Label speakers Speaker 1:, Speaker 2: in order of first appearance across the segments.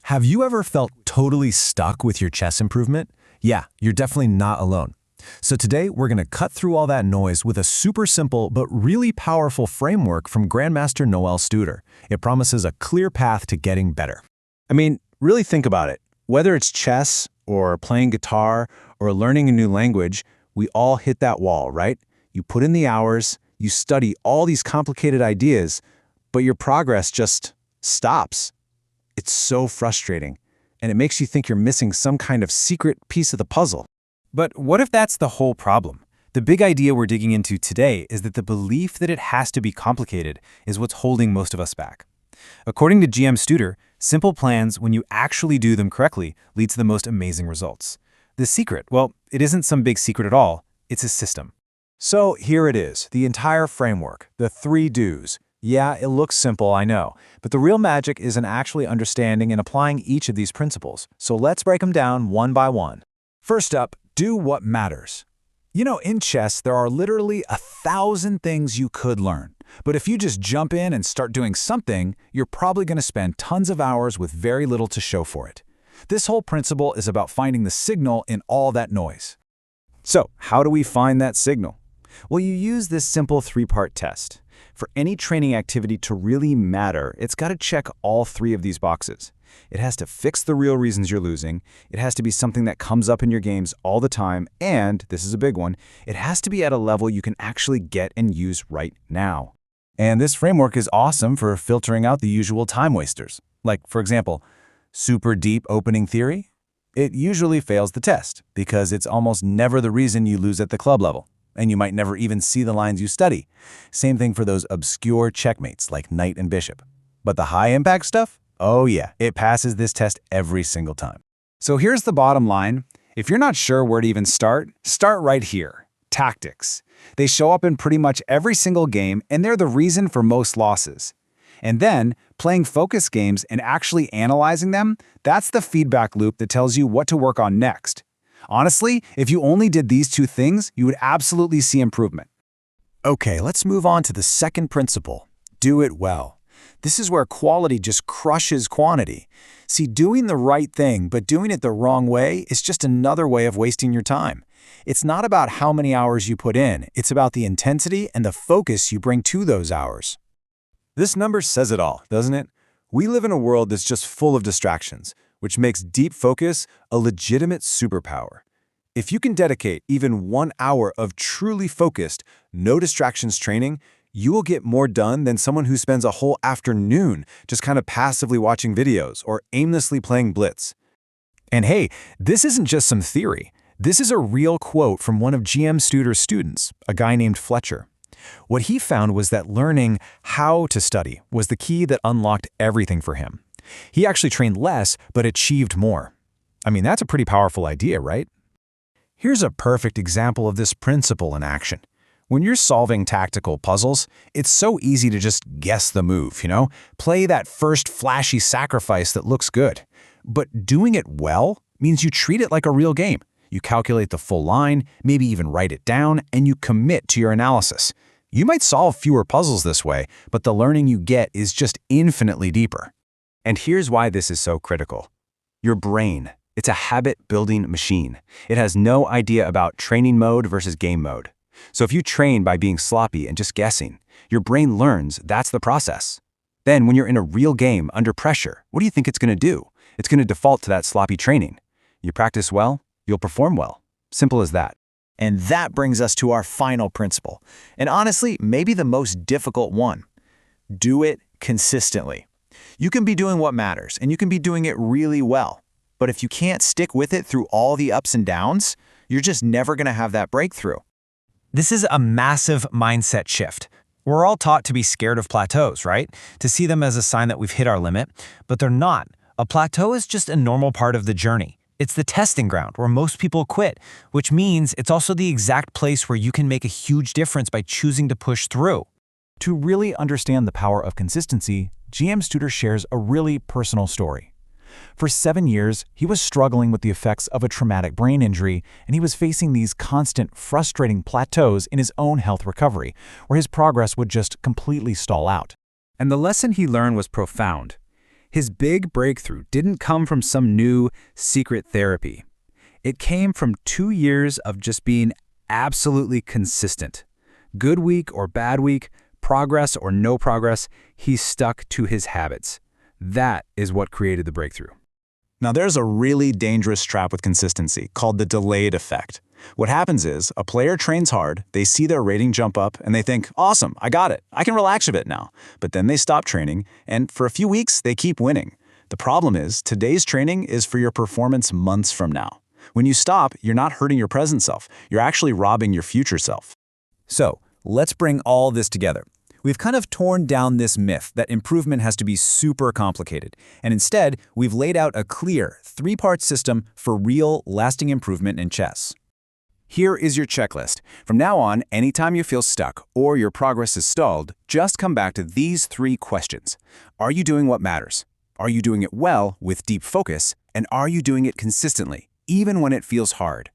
Speaker 1: Have you ever felt totally stuck with your chess improvement? Yeah, you're definitely not alone. So today, we're going to cut through all that noise with a super simple but really powerful framework from Grandmaster Noel Studer. It promises a clear path to getting better.
Speaker 2: I mean, really think about it. Whether it's chess or playing guitar or learning a new language, we all hit that wall, right? You put in the hours, you study all these complicated ideas, but your progress just stops. It's so frustrating, and it makes you think you're missing some kind of secret piece of the puzzle.
Speaker 3: But what if that's the whole problem? The big idea we're digging into today is that the belief that it has to be complicated is what's holding most of us back. According to GM Studer, simple plans, when you actually do them correctly, lead to the most amazing results. The secret, well, it isn't some big secret at all. It's a system.
Speaker 1: So here it is, the entire framework, the 3 do's. Yeah, it looks simple, I know, but the real magic is in actually understanding and applying each of these principles. So let's break them down one by one. First up, do what matters. You know, in chess, there are literally 1,000 things you could learn. But if you just jump in and start doing something, you're probably going to spend tons of hours with very little to show for it. This whole principle is about finding the signal in all that noise.
Speaker 3: So, how do we find that signal? Well, you use this simple 3-part test. For any training activity to really matter, it's got to check all 3 of these boxes. It has to fix the real reasons you're losing, it has to be something that comes up in your games all the time, and, this is a big one, it has to be at a level you can actually get and use right now.
Speaker 1: And this framework is awesome for filtering out the usual time wasters. Like, for example, super deep opening theory? It usually fails the test because it's almost never the reason you lose at the club level, and you might never even see the lines you study. Same thing for those obscure checkmates like knight and bishop. But the high-impact stuff? Oh yeah, it passes this test every single time.
Speaker 2: So here's the bottom line. If you're not sure where to even start right here. Tactics. They show up in pretty much every single game, and they're the reason for most losses. And then, playing focus games and actually analyzing them, that's the feedback loop that tells you what to work on next. Honestly, if you only did these 2 things, you would absolutely see improvement.
Speaker 1: Okay, let's move on to the second principle. Do it well. This is where quality just crushes quantity. See, doing the right thing, but doing it the wrong way is just another way of wasting your time. It's not about how many hours you put in, it's about the intensity and the focus you bring to those hours. This number says it all, doesn't it? We live in a world that's just full of distractions, which makes deep focus a legitimate superpower. If you can dedicate even 1 hour of truly focused, no distractions training, you will get more done than someone who spends a whole afternoon just kind of passively watching videos or aimlessly playing Blitz. And hey, this isn't just some theory. This is a real quote from one of GM Studer's students, a guy named Fletcher. What he found was that learning how to study was the key that unlocked everything for him. He actually trained less, but achieved more. I mean, that's a pretty powerful idea, right? Here's a perfect example of this principle in action. When you're solving tactical puzzles, it's so easy to just guess the move, Play that first flashy sacrifice that looks good. But doing it well means you treat it like a real game. You calculate the full line, maybe even write it down, and you commit to your analysis. You might solve fewer puzzles this way, but the learning you get is just infinitely deeper.
Speaker 3: And here's why this is so critical. Your brain, it's a habit-building machine. It has no idea about training mode versus game mode. So if you train by being sloppy and just guessing, your brain learns that's the process. Then when you're in a real game under pressure, what do you think it's going to do? It's going to default to that sloppy training. You practice well, you'll perform well. Simple as that.
Speaker 1: And that brings us to our final principle, and honestly, maybe the most difficult one. Do it consistently. You can be doing what matters, and you can be doing it really well. But if you can't stick with it through all the ups and downs, you're just never going to have that breakthrough. This is a massive mindset shift. We're all taught to be scared of plateaus, right? To see them as a sign that we've hit our limit, but they're not. A plateau is just a normal part of the journey. It's the testing ground where most people quit, which means it's also the exact place where you can make a huge difference by choosing to push through. To really understand the power of consistency, GM Studer shares a really personal story. For 7 years, he was struggling with the effects of a traumatic brain injury, and he was facing these constant, frustrating plateaus in his own health recovery, where his progress would just completely stall out.
Speaker 3: And the lesson he learned was profound.
Speaker 2: His big breakthrough didn't come from some new, secret therapy. It came from 2 years of just being absolutely consistent. Good week or bad week, progress or no progress, he stuck to his habits. That is what created the breakthrough.
Speaker 1: Now, there's a really dangerous trap with consistency called the delayed effect. What happens is, a player trains hard, they see their rating jump up, and they think, awesome, I got it, I can relax a bit now. But then they stop training, and for a few weeks, they keep winning. The problem is, today's training is for your performance months from now. When you stop, you're not hurting your present self, you're actually robbing your future self.
Speaker 2: So, let's bring all this together. We've kind of torn down this myth that improvement has to be super complicated, and instead, we've laid out a clear 3-part system for real, lasting improvement in chess. Here is your checklist. From now on, anytime you feel stuck or your progress is stalled, just come back to these 3 questions. Are you doing what matters? Are you doing it well with deep focus? And are you doing it consistently, even when it feels hard?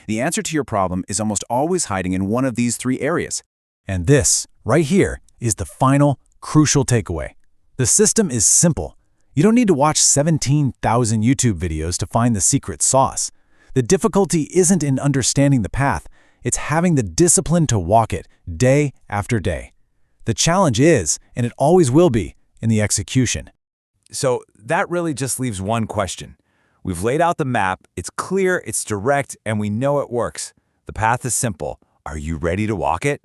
Speaker 2: The answer to your problem is almost always hiding in one of these 3 areas.
Speaker 1: And this, right here, is the final, crucial takeaway. The system is simple. You don't need to watch 17,000 YouTube videos to find the secret sauce. The difficulty isn't in understanding the path, it's having the discipline to walk it day after day. The challenge is, and it always will be, in the execution.
Speaker 2: So that really just leaves one question. We've laid out the map, it's clear, it's direct, and we know it works. The path is simple. Are you ready to walk it?